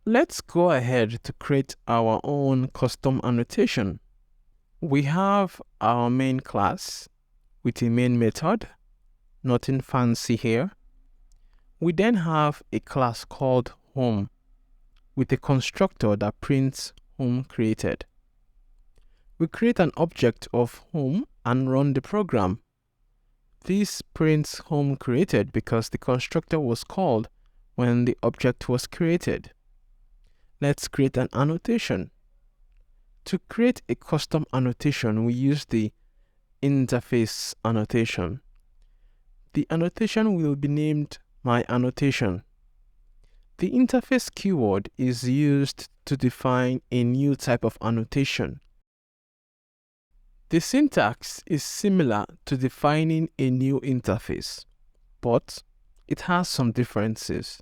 let's go ahead to create our own custom annotation. We have our main class with a main method, nothing fancy here. We then have a class called home with a constructor that prints home created. We create an object of home and run the program. This prints home created because the constructor was called when the object was created. Let's create an annotation. To create a custom annotation, we use the interface annotation. The annotation will be named my annotation. The interface keyword is used to define a new type of annotation. The syntax is similar to defining a new interface, but it has some differences.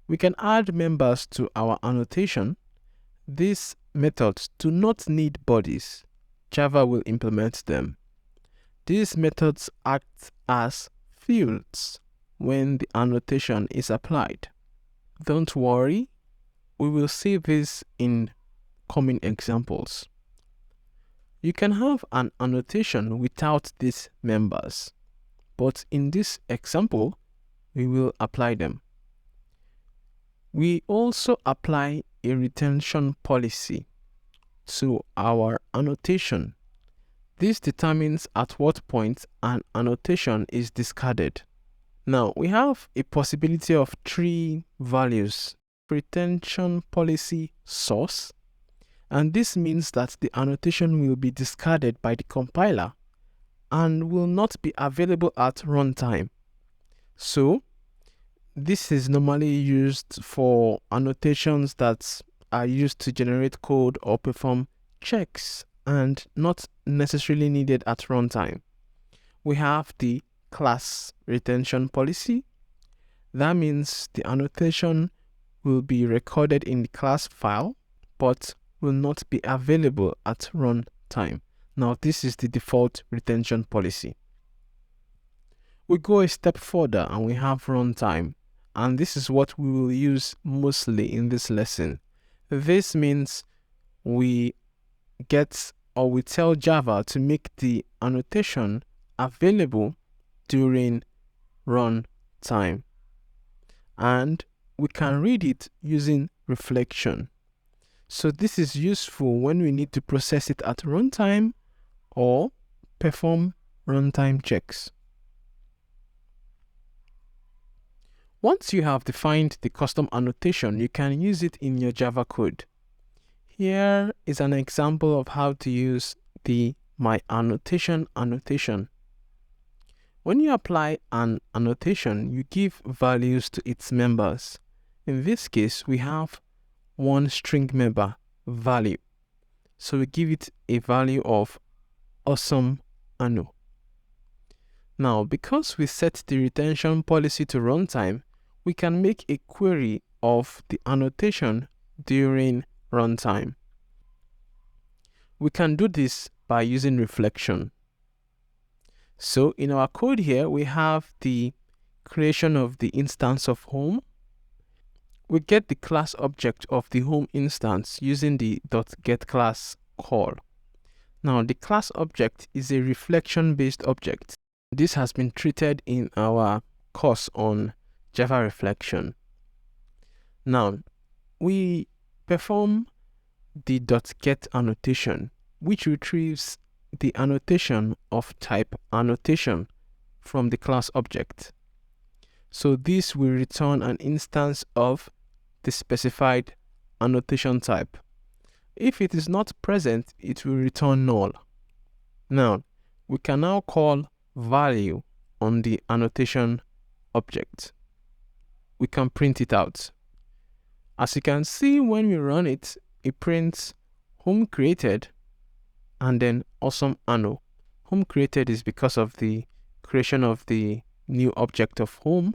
We can add members to our annotation. These methods do not need bodies. Java will implement them. These methods act as fields when the annotation is applied. Don't worry, we will see this in coming examples. You can have an annotation without these members, but in this example, we will apply them. We also apply a retention policy to our annotation. This determines at what point an annotation is discarded. Now, we have a possibility of 3 values: retention policy source, and this means that the annotation will be discarded by the compiler and will not be available at runtime. So, this is normally used for annotations that are used to generate code or perform checks and not necessarily needed at runtime. We have the class retention policy. That means the annotation will be recorded in the class file, but will not be available at runtime. Now, this is the default retention policy. We go a step further and we have runtime, and this is what we will use mostly in this lesson. This means we tell Java to make the annotation available during runtime, and we can read it using reflection. So this is useful when we need to process it at runtime or perform runtime checks. Once you have defined the custom annotation, you can use it in your Java code. Here is an example of how to use the my annotation annotation. When you apply an annotation, you give values to its members. In this case, we have one string member, value. So we give it a value of awesome Anno. Now, because we set the retention policy to runtime, we can make a query of the annotation during runtime. We can do this by using reflection. So in our code here, we have the creation of the instance of home. We get the class object of the home instance using the .getClass call. Now, the class object is a reflection-based object. This has been treated in our course on Java reflection. Now, we perform the .get annotation, which retrieves the annotation of type annotation from the class object. So this will return an instance of the specified annotation type. If it is not present, it will return null. Now, we can now call value on the annotation object. We can print it out. As you can see, when we run it, it prints home created and then awesome Anno. Home created is because of the creation of the new object of home,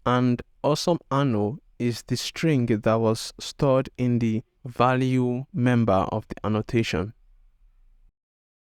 and awesome Anno is the string that was stored in the value member of the annotation.